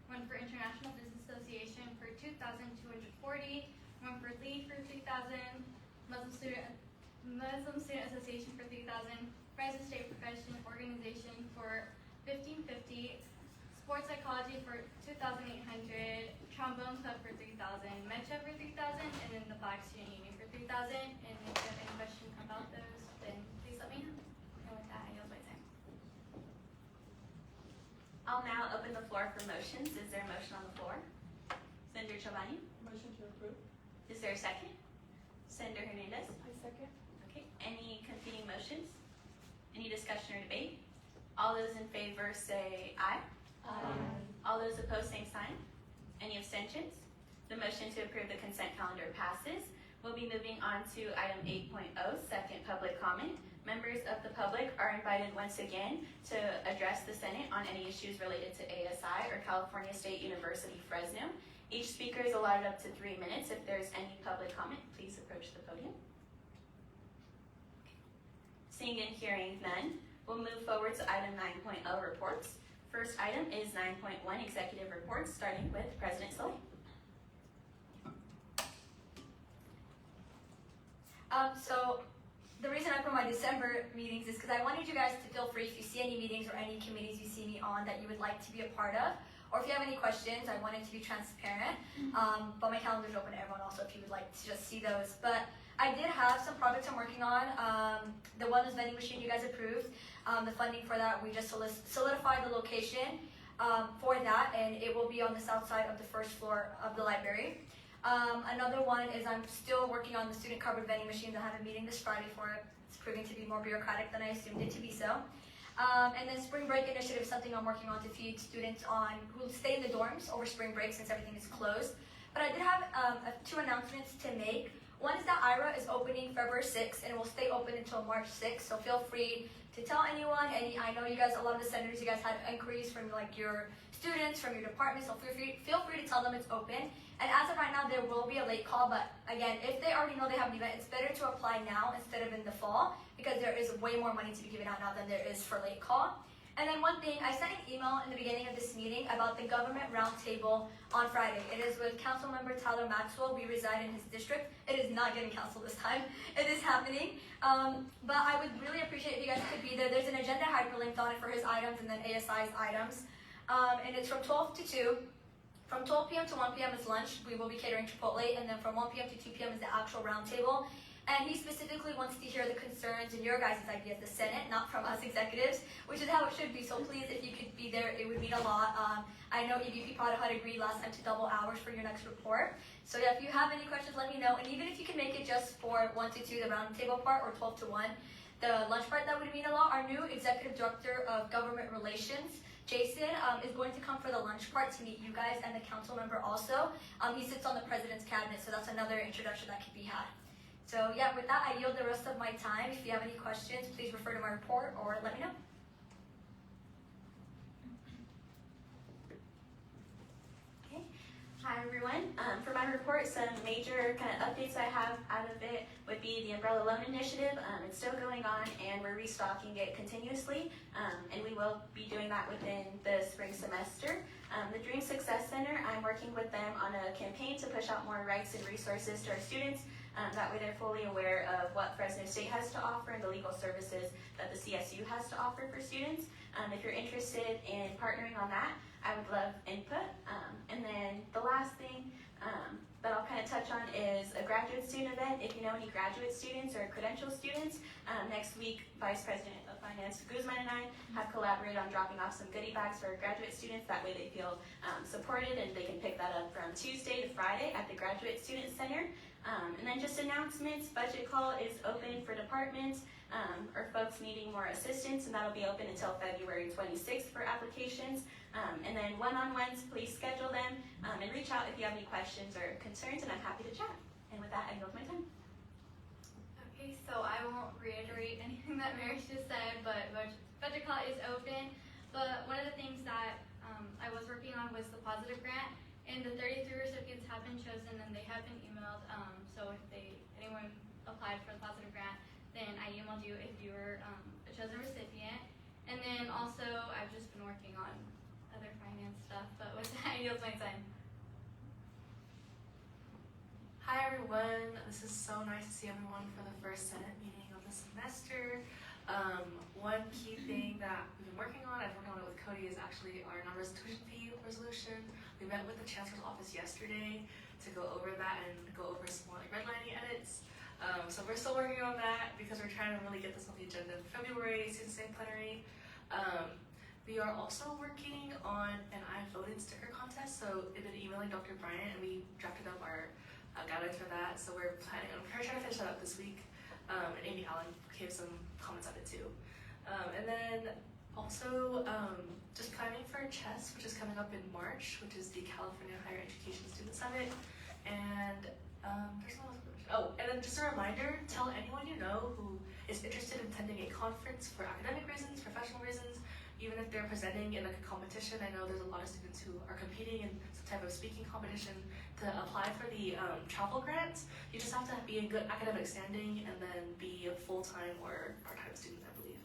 B: one for International Business Association for 2,240, one for LEAD for 3,000, Muslim Student Association for 3,000, Fresno State Profession Organization for 1,550, Sports Psychology for 2,800, Trombone Club for 3,000, Mecha for 3,000, and then the Black Student Union for 3,000. And if you have any question about those, then please let me know. And with that, I yield my time.
A: I'll now open the floor for motions. Is there a motion on the floor? Senator Giovanni?
J: Motion to approve.
A: Is there a second? Senator Hernandez?
H: I second.
A: Okay, any competing motions? Any discussion or debate? All those in favor say aye.
B: Aye.
A: All those opposed, same sign. Any abstentions? The motion to approve the consent calendar passes. We'll be moving on to item 8.0, second public comment. Members of the public are invited once again to address the Senate on any issues related to ASI or California State University, Fresno. Each speaker is allotted up to 3 minutes. If there's any public comment, please approach the podium. Seeing and hearing none, we'll move forward to item 9.0, reports. First item is 9.1, executive reports, starting with President Sully.
L: So the reason I put my December meetings is because I wanted you guys to feel free if you see any meetings or any committees you see me on that you would like to be a part of, or if you have any questions, I wanted to be transparent. But my calendar's open to everyone also if you would like to just see those. But I did have some projects I'm working on. The wellness vending machine you guys approved, the funding for that, we just solidified the location for that, and it will be on the south side of the first floor of the library. Another one is I'm still working on the student covered vending machines. I have a meeting this Friday for it. It's proving to be more bureaucratic than I assumed it to be so. And then spring break initiative is something I'm working on to feed students who stay in the dorms over spring break since everything is closed. But I did have 2 announcements to make. One is that IRA is opening February 6th and it will stay open until March 6th. So feel free to tell anyone. I know you guys, a lot of the senators, you guys had inquiries from like your students, from your department. So feel free to tell them it's open. And as of right now, there will be a late call. But again, if they already know they have an event, it's better to apply now instead of in the fall because there is way more money to be given out now than there is for late call. And then one thing, I sent an email in the beginning of this meeting about the government roundtable on Friday. It is with Councilmember Tyler Maxwell. We reside in his district. It is not getting canceled this time. It is happening. But I would really appreciate if you guys could be there. There's an agenda hyperlinked on it for his items and then ASI's items. And it's from 12 to 2. From 12 p.m. to 1 p.m. is lunch. We will be catering Chipotle. And then from 1 p.m. to 2 p.m. is the actual roundtable. And he specifically wants to hear the concerns and your guys' ideas, the Senate, not from us executives, which is how it should be. So please, if you could be there, it would mean a lot. I know EVP Prada had agreed last time to double hours for your next report. So yeah, if you have any questions, let me know. And even if you can make it just for 1 to 2, the roundtable part, or 12 to 1, the lunch part, that would mean a lot. Our new Executive Director of Government Relations, Jason, is going to come for the lunch part to meet you guys and the council member also. He sits on the President's Cabinet, so that's another introduction that could be had. So yeah, with that, I yield the rest of my time. If you have any questions, please refer to my report or let me know.
A: Hi everyone. For my report, some major kind of updates I have out of it would be the Umbrella Loan Initiative. It's still going on and we're restocking it continuously, and we will be doing that within the spring semester. The Dream Success Center, I'm working with them on a campaign to push out more rights and resources to our students. That way they're fully aware of what Fresno State has to offer and the legal services that the CSU has to offer for students. If you're interested in partnering on that, I would love input. And then the last thing that I'll kind of touch on is a graduate student event. If you know any graduate students or credential students, next week Vice President of Finance Guzman and I have collaborated on dropping off some goodie bags for graduate students. That way they feel supported and they can pick that up from Tuesday to Friday at the Graduate Student Center. And then just announcements, budget call is open for departments or folks needing more assistance, and that'll be open until February 26th for applications. And then one-on-ones, please schedule them and reach out if you have any questions or concerns, and I'm happy to chat. And with that, I yield my time.
B: Okay, so I won't reiterate anything that Mary just said, but budget call is open. But one of the things that I was working on was the positive grant, and the 33 recipients have been chosen and they have been emailed. So if anyone applied for the positive grant, then I emailed you if you were a chosen recipient. And then also I've just been working on other finance stuff, but with that, I yield my time.
M: Hi everyone, this is so nice to see everyone for the first Senate meeting of the semester. One key thing that we've been working on, I've worked on it with Cody, is actually our non-restitution fee resolution. We met with the Chancellor's office yesterday to go over that and go over some more like redlining edits. So we're still working on that because we're trying to really get this on the agenda in February, student state plenary. We are also working on an I voted sticker contest. So we've been emailing Dr. Bryant and we drafted up our guidelines for that. So we're trying to finish that up this week. And Amy Allen gave some comments on it too. And then also just planning for CHESS, which is coming up in March, which is the California Higher Education Student Summit. And there's no other. Oh, and then just a reminder, tell anyone you know who is interested in attending a conference for academic reasons, professional reasons, even if they're presenting in like a competition. I know there's a lot of students who are competing in some type of speaking competition to apply for the travel grant. You just have to be in good academic standing and then be a full-time or part-time student, I believe.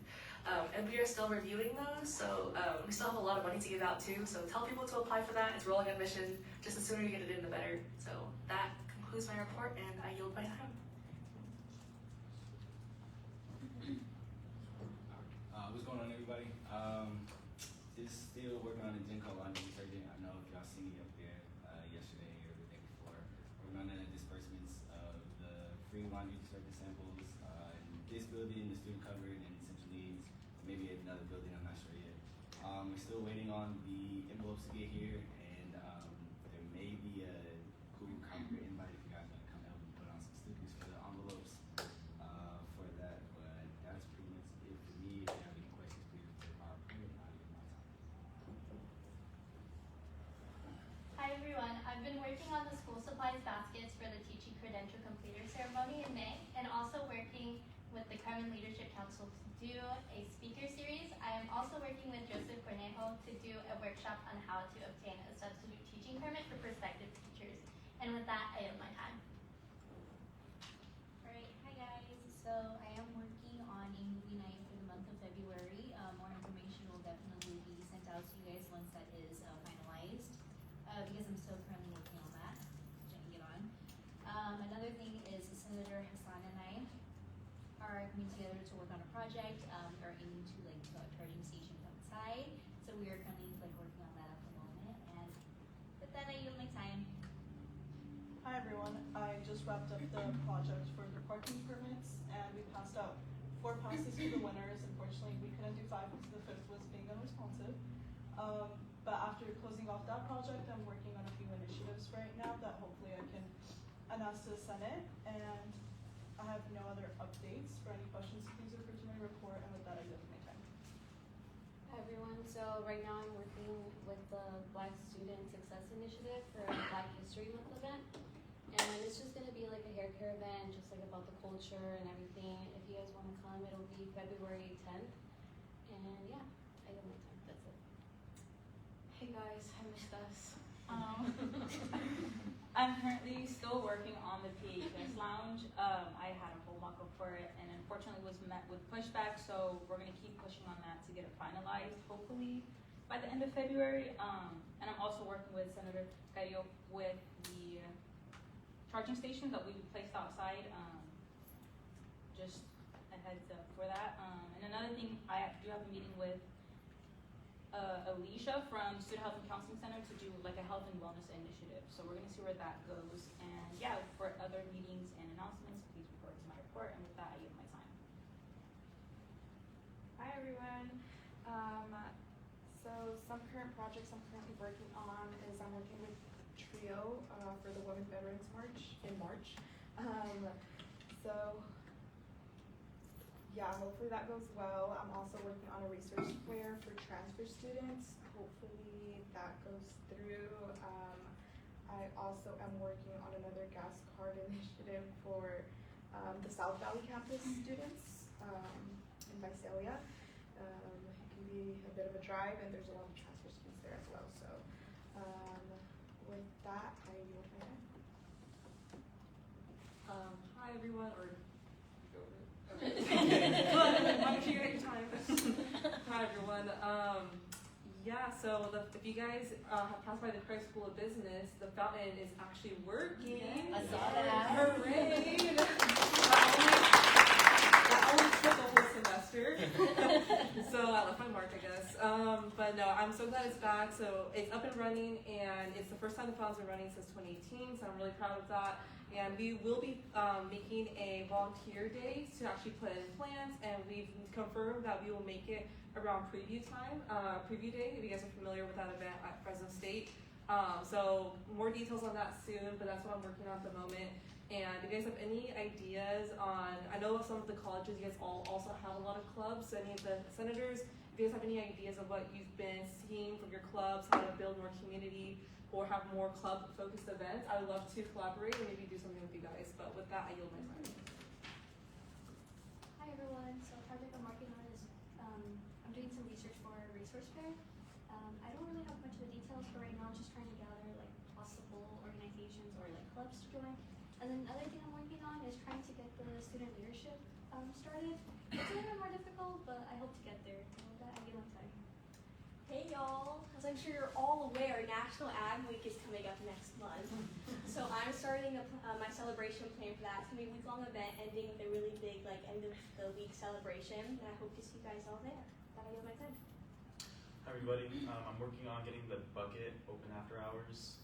M: And we are still reviewing those, so we still have a lot of money to give out too. So tell people to apply for that. It's rolling admission. Just the sooner you get it in, the better. So that concludes my report, and I yield my time.
K: What's going on, everybody? Just still working on the Genco laundry detergent. I know if y'all seen me up there yesterday or the day before. Working on the disbursements of the free laundry detergent samples in this building, the student cupboard, and Central Needs. Maybe another building, I'm not sure yet. We're still waiting on the envelopes to get here, and there may be a Google Calendar invite if you guys want to come help me put on some stickers for the envelopes for that. But that's pretty much it for me. If you have any questions, please refer to our report. I'll give my time.
B: Hi everyone, I've been working on the school supplies baskets for the Teaching Credential Completer ceremony in May, and also working with the Carmen Leadership Council to do a speaker series. I am also working with Joseph Cornejo to do a workshop on how to obtain a substitute teaching permit for prospective teachers. And with that, I yield my time.
N: Alright, hi guys. So I am working on a movie night for the month of February. More information will definitely be sent out to you guys once that is finalized. Because I'm still currently working on that, trying to get on. Another thing is Senator Hassan and I are coming together to work on a project. We are aiming to like put charging stations outside. So we are currently like working on that at the moment. And with that, I yield my time.
J: Hi everyone, I just wrapped up the project for the parking permits and we passed out 4 passes to the winners. Unfortunately, we couldn't do 5 because the 5th was being unresponsive. But after closing off that project, I'm working on a few initiatives right now that hopefully I can announce to the Senate. And I have no other updates. For any questions, please refer to my report. And with that, I yield my time.
O: Hi everyone, so right now I'm working with the Black Student Success Initiative for Black History Month event. And and it's just gonna be like a hair care event, just like about the culture and everything. If you guys wanna come, it'll be February 10th, and yeah, I don't have time, that's it.
P: Hey guys, I missed us. I'm currently still working on the PHS lounge. I had a whole mock-up for it and unfortunately was met with pushback, so we're gonna keep pushing on that to get it finalized, hopefully by the end of February. And I'm also working with Senator Carrillo with the charging stations that we placed outside. Just a heads up for that. And another thing, I do have a meeting with Alicia from Student Health and Counseling Center to do like a health and wellness initiative. So we're gonna see where that goes. And yeah, for other meetings and announcements, please refer to my report. And with that, I yield my time.
Q: Hi everyone. So some current projects I'm currently working on is I'm working with TRIO for the Women Veterans March in March. So yeah, hopefully that goes well. I'm also working on a research fair for transfer students. Hopefully that goes through. I also am working on another gas card initiative for the South Valley campus students in Visalia. It can be a bit of a drive, and there's a lot of transfer students there as well. So with that, I yield my time.
D: Hi everyone, or go over it. Why don't you take your time? Hi everyone. Yeah, so if you guys have passed by the Craig School of Business, the fountain is actually working.
C: I saw that.
D: Hooray! That only took a whole semester. So I left my mark, I guess. But no, I'm so glad it's back. So it's up and running, and it's the first time the fountain's been running since 2018, so I'm really proud of that. And we will be making a volunteer day to actually put in plans, and we've confirmed that we will make it around preview time, preview day, if you guys are familiar with that event at Fresno State. So more details on that soon, but that's what I'm working on at the moment. And if you guys have any ideas on, I know some of the colleges, you guys all also have a lot of clubs, so any of the senators, if you guys have any ideas of what you've been seeing from your clubs, how to build more community, or have more club-focused events, I would love to collaborate and maybe do something with you guys. But with that, I yield my time.
B: Hi everyone. So the project I'm working on is I'm doing some research for a resource fair. I don't really have much of the details, but right now I'm just trying to gather like possible organizations or like clubs to join. And then another thing I'm working on is trying to get the student leadership started. It's a little bit more difficult, but I hope to get there. And with that, I yield my time.
R: Hey y'all, as I'm sure you're all aware, National Ag Week is coming up next month. So I'm starting my celebration plan for that. It's gonna be a week-long event ending with a really big like end of the week celebration, and I hope to see you guys all there. That I yield my time.
S: Hi everybody, I'm working on getting the bucket open after hours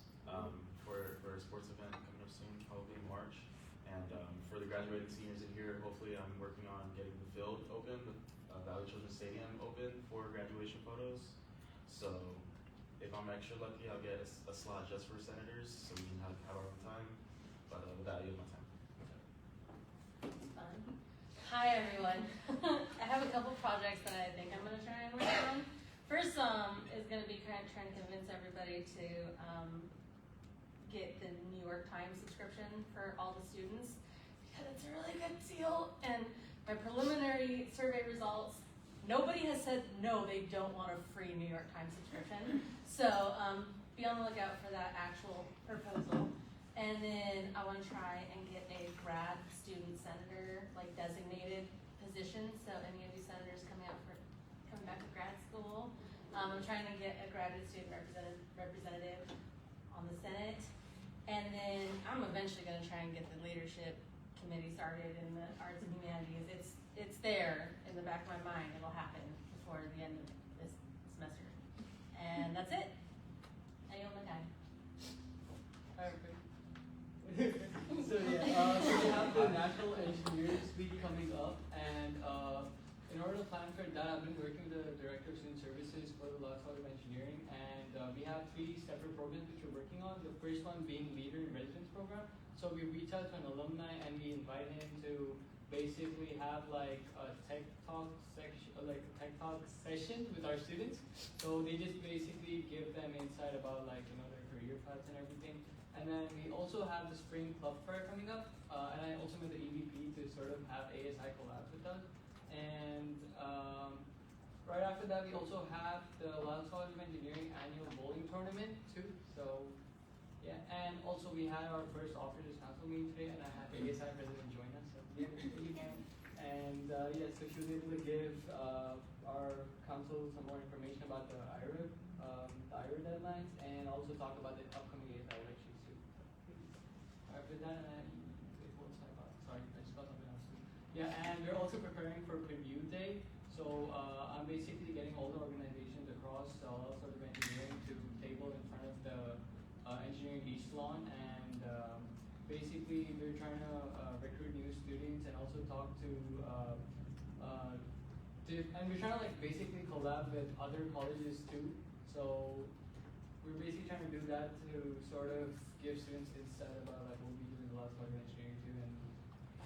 S: for a sports event coming up soon, probably in March. And for the graduating seniors in here, hopefully I'm working on getting the field open, the Valley Children's Stadium open for graduation photos. So if I'm extra lucky, I'll get a slot just for senators, so we can have our own time. But with that, I yield my time.
C: Hi everyone. I have a couple projects that I think I'm going to try and work on. First is going to be trying to convince everybody to get the New York Times subscription for all the students because it's a really good deal. And my preliminary survey results, nobody has said no, they don't want a free New York Times subscription. So be on the lookout for that actual proposal. And then I want to try and get a grad student senator, like designated position. So any of you senators coming back to grad school, I'm trying to get a graduate student representative on the Senate. And then I'm eventually going to try and get the leadership committee started in the arts and humanities. It's there in the back of my mind. It'll happen before the end of this semester. And that's it. I yield my time.
T: So yeah, so we have the National Engineers Week coming up, and in order to plan for that, I've been working with the Director of Student Services for the Los College of Engineering, and we have 3 separate programs which we're working on. The first one being Leader in Residence program. So we reach out to an alumni and we invite him to basically have like a tech talk section, like a tech talk session with our students. So they just basically give them insight about like their career paths and everything. And then we also have the spring club fair coming up, and I also met the EVP to sort of have ASI collab with us. And right after that, we also have the Lyles College of Engineering annual bowling tournament too. So yeah, and also we had our first officers council meeting today, and I had the ASI president join us. So yeah, you can. And yeah, so she was able to give our council some more information about the IRA deadlines, and also talk about the upcoming ASI elections too. After that, what was I about? Sorry, I just got something else too. Yeah, and we're also preparing for Preview Day. So I'm basically getting all the organizations across Lyles College of Engineering to table in front of the Engineering East Lawn, and basically we're trying to recruit new students and also talk to and we're trying to like basically collab with other colleges too. So we're basically trying to do that to sort of give students insight about like what we do in the Lyles College of Engineering too.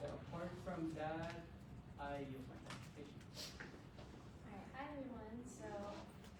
T: And apart from that, I yield my time. Thank you.
U: Alright, hi everyone. So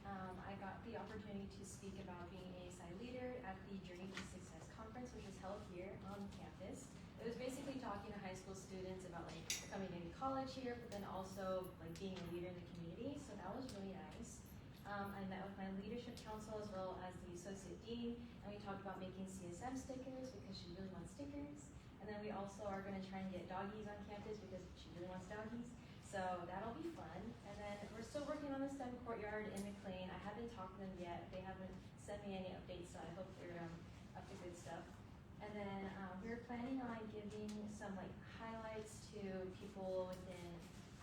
U: I got the opportunity to speak about being ASI leader at the Journey to Success conference, which was held here on campus. It was basically talking to high school students about like coming into college here, but then also like being a leader in the community. So that was really nice. I met with my leadership council as well as the associate dean, and we talked about making CSM stickers because she really wants stickers. And then we also are going to try and get doggies on campus because she really wants doggies. So that'll be fun. And then we're still working on the STEM courtyard in McLean. I haven't talked to them yet. They haven't sent me any updates, so I hope they're up to good stuff. And then we're planning on giving some like highlights to people within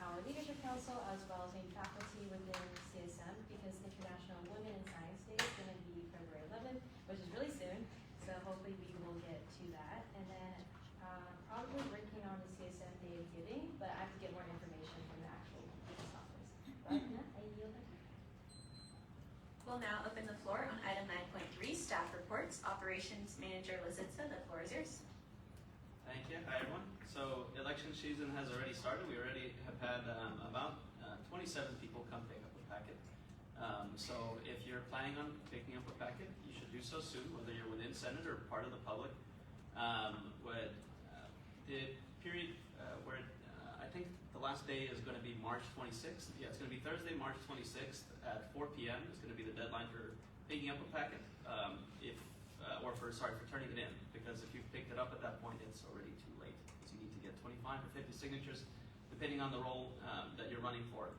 U: our leadership council as well as maybe faculty within CSM, because International Women in Science Day is going to be February 11th, which is really soon. So hopefully we will get to that. And then probably working on the CSM Day of Giving, but I have to get more information from the actual business office. But yeah, I yield my time.
A: We'll now open the floor on item 9.3, staff reports. Operations Manager Lazitza, the floor is yours.
V: Thank you. Hi, everyone. So election season has already started. We already have had about 27 people come pick up a packet. So if you're planning on picking up a packet, you should do so soon, whether you're within Senate or part of the public. The period where I think the last day is going to be March 26th. Yeah, it's going to be Thursday, March 26th at 4 p.m. is going to be the deadline for picking up a packet. For turning it in, because if you've picked it up at that point, it's already too late. So you need to get 25 or 50 signatures, depending on the role that you're running for.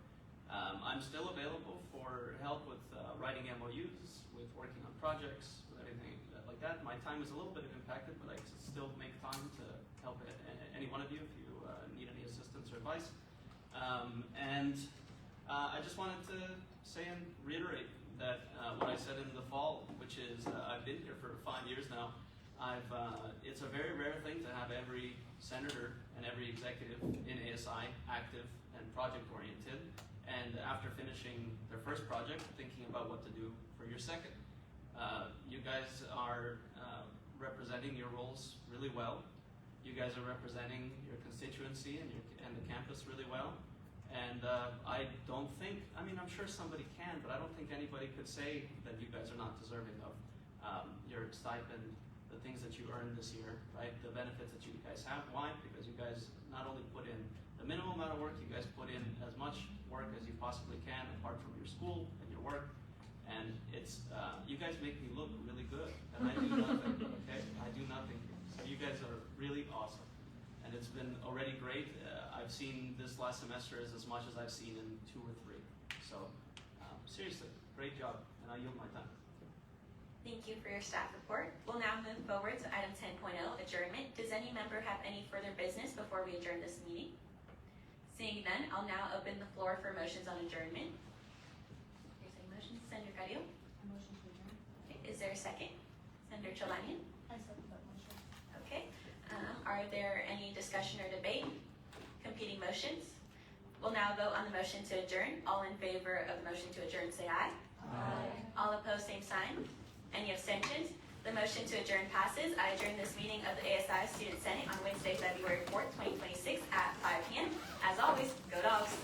V: I'm still available for help with writing MOUs, with working on projects, with anything like that. My time is a little bit impacted, but I can still make time to help any one of you if you need any assistance or advice. I just wanted to say and reiterate that what I said in the fall, which is I've been here for 5 years now. It's a very rare thing to have every senator and every executive in ASI active and project oriented, and after finishing their first project, thinking about what to do for your second. You guys are representing your roles really well. You guys are representing your constituency and the campus really well. And I don't think, I'm sure somebody can, but I don't think anybody could say that you guys are not deserving of your stipend, the things that you earned this year, right? The benefits that you guys have. Why? Because you guys not only put in the minimum amount of work, you guys put in as much work as you possibly can apart from your school and your work. And it's, you guys make me look really good, and I do nothing, okay? I do nothing. So you guys are really awesome. And it's been already great. I've seen this last semester as much as I've seen in 2 or 3. So seriously, great job, and I yield my time.
A: Thank you for your staff report. We'll now move forward to item 10.0, adjournment. Does any member have any further business before we adjourn this meeting? Seeing none, I'll now open the floor for motions on adjournment. Is there a motion? Senator Carrillo?
U: A motion to adjourn.
A: Okay, is there a second? Senator Chalanian?
U: I second that motion.
A: Okay. Are there any discussion or debate? Competing motions? We'll now vote on the motion to adjourn. All in favor of the motion to adjourn, say aye. Aye. All opposed, same sign. Any abstentions? The motion to adjourn passes. I adjourn this meeting of the ASI Student Senate on Wednesday, February 4th, 2026 at 5 p.m. As always, go Dogs!